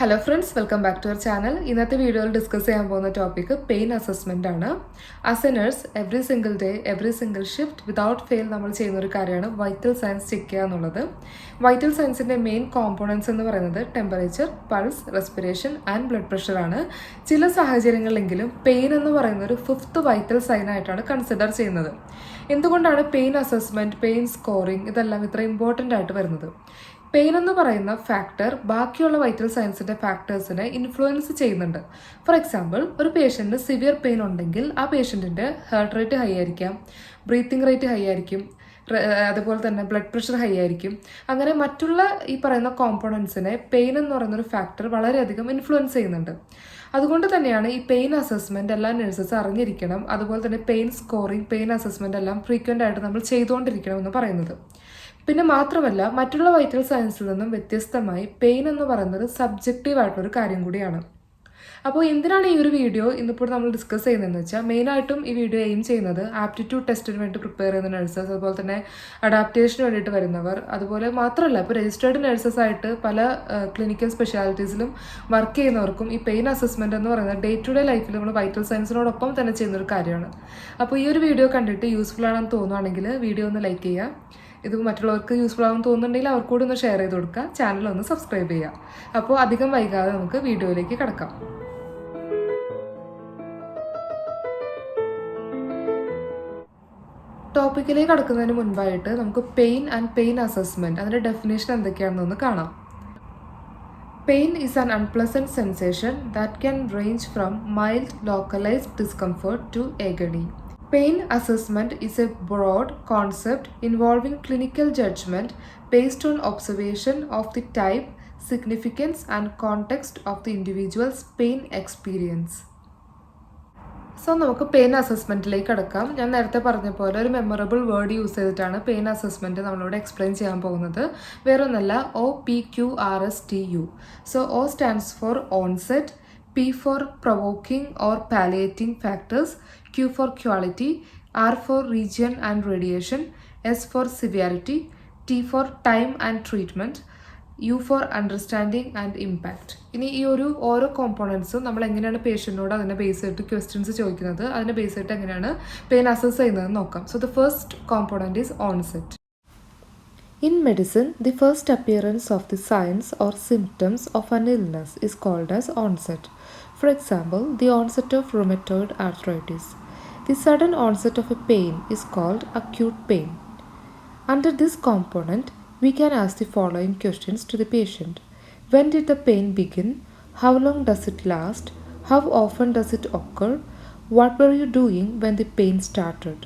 Hello friends, welcome back to our channel. ഇന്നത്തെ വീഡിയോയിൽ discuss ചെയ്യാൻ പോകുന്ന ടോപ്പിക് പെയിൻ അസസ്മെൻ്റ് ആണ്. As a nurse every single day every single shift without fail നമ്മൾ ചെയ്യുന്ന ഒരു കാര്യമാണ് വൈറ്റൽ സയൻസ് ചെക്ക് ചെയ്യുക എന്നുള്ളത്. വൈറ്റൽ സയൻസിൻ്റെ മെയിൻ കോമ്പോണൻസ് എന്ന് പറയുന്നത് temperature, pulse, respiration and blood പ്രഷറാണ്. ചില സാഹചര്യങ്ങളിലെങ്കിലും പെയിൻ എന്ന് പറയുന്ന ഒരു ഫിഫ്ത്ത് വൈറ്റൽ സൈനായിട്ടാണ് കൺസിഡർ ചെയ്യുന്നത്. എന്തുകൊണ്ടാണ് പെയിൻ അസസ്മെൻറ്റ്, പെയിൻ സ്കോറിംഗ് ഇതെല്ലാം ഇത്ര ഇമ്പോർട്ടൻ്റ് ആയിട്ട് വരുന്നത്? പെയിൻ എന്ന് പറയുന്ന ഫാക്ടർ ബാക്കിയുള്ള വൈറ്റൽ സയൻസിൻ്റെ ഫാക്ടേഴ്സിനെ ഇൻഫ്ലുവൻസ് ചെയ്യുന്നുണ്ട്. ഫോർ എക്സാമ്പിൾ, ഒരു പേഷ്യൻറ്റിന് സിവിയർ പെയിൻ ഉണ്ടെങ്കിൽ ആ പേഷ്യൻറ്റിൻ്റെ ഹാർട്ട് റേറ്റ് ഹൈ ആയിരിക്കാം, ബ്രീത്തിങ് റേറ്റ് ഹൈ ആയിരിക്കും, അതുപോലെ തന്നെ ബ്ലഡ് പ്രഷർ ഹൈ ആയിരിക്കും. അങ്ങനെ മറ്റുള്ള ഈ പറയുന്ന കോമ്പോണൻസിനെ പെയിൻ എന്ന് പറയുന്നൊരു ഫാക്ടർ വളരെയധികം ഇൻഫ്ലുവൻസ് ചെയ്യുന്നുണ്ട്. അതുകൊണ്ട് തന്നെയാണ് ഈ പെയിൻ അസസ്മെൻറ്റ് എല്ലാ നഴ്സസ് അറിഞ്ഞിരിക്കണം. അതുപോലെ തന്നെ പെയിൻ സ്കോറിംഗ്, പെയിൻ അസസ്മെൻ്റ് എല്ലാം ഫ്രീക്വൻ്റ് ആയിട്ട് നമ്മൾ ചെയ്തുകൊണ്ടിരിക്കണം എന്ന് പറയുന്നത്. പിന്നെ മാത്രമല്ല, മറ്റുള്ള വൈറ്റൽ സയൻസിൽ നിന്നും വ്യത്യസ്തമായി പെയിൻ എന്ന് പറയുന്നത് സബ്ജക്റ്റീവ് ആയിട്ടുള്ളൊരു കാര്യം കൂടിയാണ്. അപ്പോൾ എന്തിനാണ് ഈ ഒരു വീഡിയോ ഇന്നിപ്പോൾ നമ്മൾ ഡിസ്കസ് ചെയ്യുന്നതെന്ന് വെച്ചാൽ, മെയിനായിട്ടും ഈ വീഡിയോ എയിം ചെയ്യുന്നത് ആപ്റ്റിറ്റ്യൂഡ് ടെസ്റ്റിന് വേണ്ടി പ്രിപ്പയർ ചെയ്യുന്ന നഴ്സസ്, അതുപോലെ തന്നെ അഡാപ്റ്റേഷന് വേണ്ടിയിട്ട് വരുന്നവർ, അതുപോലെ മാത്രമല്ല ഇപ്പോൾ രജിസ്റ്റേർഡ് നഴ്സസ് ആയിട്ട് പല ക്ലിനിക്കൽ സ്പെഷ്യാലിറ്റീസിലും വർക്ക് ചെയ്യുന്നവർക്കും ഈ പെയിൻ അസസ്മെൻറ്റ് എന്ന് പറയുന്നത് ഡേ ടു ഡേ ലൈഫിൽ നമ്മൾ വൈറ്റൽ സയൻസിനോടൊപ്പം തന്നെ ചെയ്യുന്നൊരു കാര്യമാണ്. അപ്പോൾ ഈ ഒരു വീഡിയോ കണ്ടിട്ട് യൂസ്ഫുൾ ആണെന്ന് തോന്നുകയാണെങ്കിൽ വീഡിയോ ഒന്ന് ലൈക്ക് ചെയ്യുക. ഇത് മറ്റുള്ളവർക്ക് യൂസ്ഫുൾ ആണെന്ന് തോന്നുന്നുണ്ടെങ്കിൽ അവർക്ക് കൂടി ഒന്ന് ഷെയർ ചെയ്ത് കൊടുക്കുക, ചാനൽ ഒന്ന് സബ്സ്ക്രൈബ് ചെയ്യുക. അപ്പോൾ അധികം വൈകാതെ നമുക്ക് വീഡിയോയിലേക്ക് കടക്കാം. ടോപ്പിക്കിലേക്ക് കടക്കുന്നതിന് മുൻപായിട്ട് നമുക്ക് പെയിൻ ആൻഡ് പെയിൻ അസസ്മെൻറ്റ്, അതിൻ്റെ ഡെഫിനേഷൻ എന്തൊക്കെയാണെന്നൊന്ന് കാണാം. Pain is an unpleasant sensation that can range from mild localized discomfort to agony. Pain assessment is a broad concept involving clinical judgment based on observation of the type, significance, and context of the individual's pain experience. So നമുക്ക് pain അസസ്മെൻറ്റിലേക്ക് കടക്കാം. ഞാൻ നേരത്തെ പറഞ്ഞ പോലെ ഒരു memorable word use ചെയ്തിട്ടാണ് pain assessment നമ്മളിവിടെ explain ചെയ്യാൻ പോകുന്നത്. വേറൊന്നല്ല, OPQRSTU. So O stands for onset, P for provoking or palliating factors, Q for quality, R for region and radiation, S for severity, T for time and treatment, U for understanding and impact. ഇനി ഈ ഓരോ കോമ്പോണൻസും നമ്മൾ എങ്ങനെയാണ് പേഷ്യൻറ്റിനോട് അതിനെ base ചെയ്തിട്ട് questions ചോദിക്കുന്നത്, അതിനെ base ചെയ്തിട്ട് എങ്ങനെയാണ് പെയിൻ അസസ് ചെയ്യുന്നതെന്ന് നോക്കാം. So the first component is onset. In medicine, the first appearance of the signs or symptoms of an illness is called as onset. For example, the onset of rheumatoid arthritis. The sudden onset of a pain is called acute pain. Under this component, we can ask the following questions to the patient. When did the pain begin? How long does it last? How often does it occur? What were you doing when the pain started?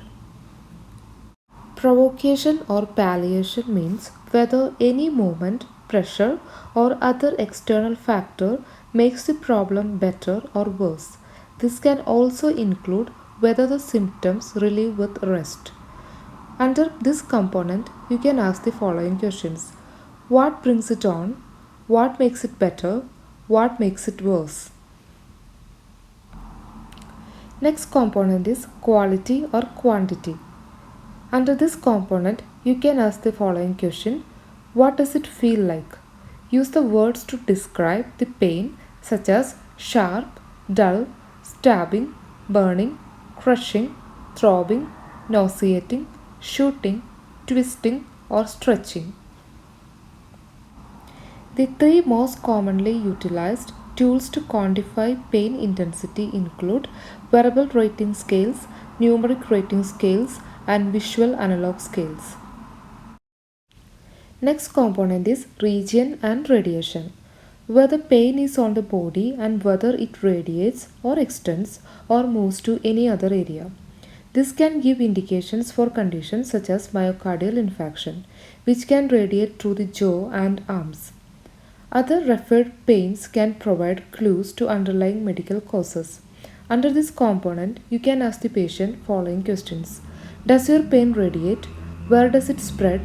Provocation or palliation means whether any movement, pressure, or other external factor makes the problem better or worse. This can also include whether the symptoms relieve with rest. Under this component, you can ask the following questions. What brings it on? What makes it better? What makes it worse? Next component is quality or quantity. Under this component, you can ask the following question. What does it feel like? Use the words to describe the pain such as sharp, dull, stabbing, burning, crushing, throbbing, nauseating, shooting, twisting, or stretching. The three most commonly utilized tools to quantify pain intensity include verbal rating scales, numeric rating scales, and visual analog scales. Next component is region and radiation. Whether pain is on the body and whether it radiates or extends or moves to any other area. This can give indications for conditions such as myocardial infarction, which can radiate through the jaw and arms. Other referred pains can provide clues to underlying medical causes. Under this component, you can ask the patient following questions. Does your pain radiate? Where does it spread?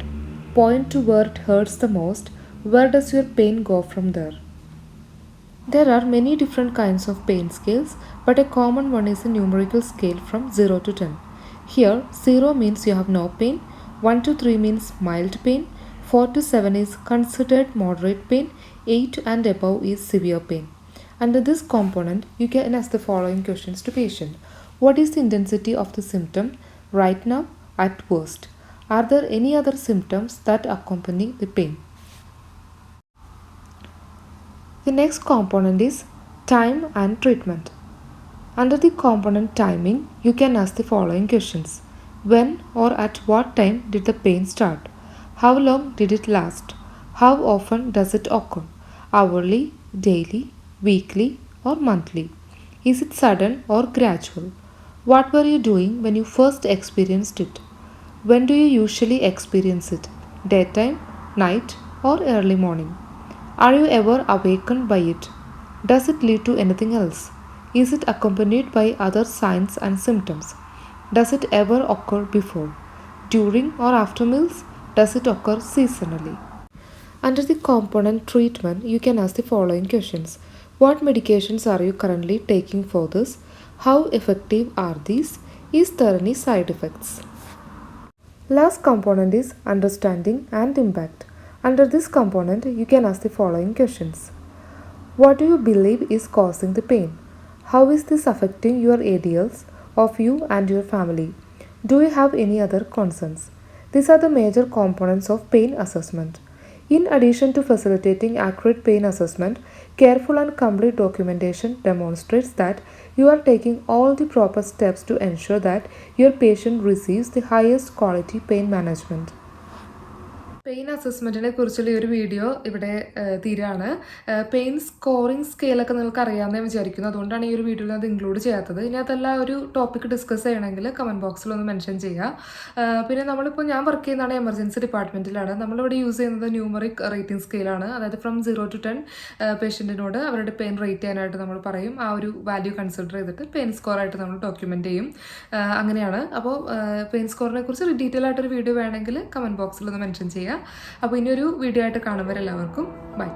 Point to where it hurts the most. Where does your pain go from there? There are many different kinds of pain scales, but a common one is a numerical scale from 0 to 10. Here, 0 means you have no pain, 1 to 3 means mild pain, 4 to 7 is considered moderate pain, 8 and above is severe pain. Under this component, you can ask the following questions to patient. What is the intensity of the symptom right now at worst? Are there any other symptoms that accompany the pain? The next component is time and treatment. Under the component timing, you can ask the following questions. When or at what time did the pain start? How long did it last? How often does it occur? Hourly, daily, weekly, or monthly? Is it sudden or gradual? What were you doing when you first experienced it? When do you usually experience it? Daytime, night, or early morning? Are you ever awakened by it? Does it lead to anything else? Is it accompanied by other signs and symptoms? Does it ever occur before, during, or after meals? Does it occur seasonally? Under the component treatment, you can ask the following questions. What medications are you currently taking for this? How effective are these? Is there any side effects? Last component is understanding and impact. Under this component, you can ask the following questions. What do you believe is causing the pain? How is this affecting your ideals of you and your family? Do you have any other concerns? These are the major components of pain assessment. In addition to facilitating accurate pain assessment, careful and complete documentation demonstrates that you are taking all the proper steps to ensure that your patient receives the highest quality pain management. Pain അസസ്മെൻറ്റിനെ കുറിച്ചുള്ള ഈ ഒരു video ഇവിടെ തീരാണ്. Pain scoring സ്കെയിലൊക്കെ നിങ്ങൾക്ക് അറിയാമെന്ന് ഞാൻ വിചാരിക്കുന്നു. അതുകൊണ്ടാണ് ഈ ഒരു വീഡിയോയിൽ അത് ഇൻക്ലൂഡ് ചെയ്യാത്തത്. ഇനി അതല്ല ഒരു ടോപ്പിക് ഡിസ്കസ് ചെയ്യണമെങ്കിൽ കമൻറ്റ് ബോക്സിലൊന്ന് മെൻഷൻ ചെയ്യുക. പിന്നെ നമ്മളിപ്പോൾ ഞാൻ വർക്ക് ചെയ്യുന്നതാണ് എമർജൻസി ഡിപ്പാർട്ട്മെൻറ്റിലാണ്. നമ്മളിവിടെ യൂസ് ചെയ്യുന്നത് ന്യൂമറിക് റേറ്റിംഗ് സ്കെയിലാണ്. അതായത് ഫ്രം 0 to 10 പേഷ്യൻറ്റിനോട് അവരുടെ പെയിൻ റേറ്റ് ചെയ്യാനായിട്ട് നമ്മൾ പറയും. ആ ഒരു വാല്യൂ കൺസിഡർ ചെയ്തിട്ട് പെയിൻ സ്കോറായിട്ട് നമ്മൾ ഡോക്യുമെൻറ്റ് ചെയ്യും. അങ്ങനെയാണ്. അപ്പോൾ പെയിൻ സ്കോറിനെ കുറിച്ച് ഡീറ്റെയിൽ ആയിട്ടൊരു വീഡിയോ വേണമെങ്കിൽ കമൻറ്റ് ബോക്സിലൊന്ന് മെൻഷൻ ചെയ്യുക. അപ്പോൾ ഇനിയൊരു വീഡിയോ ആയിട്ട് കാണുമ്പോൾ എല്ലാവർക്കും ബൈ.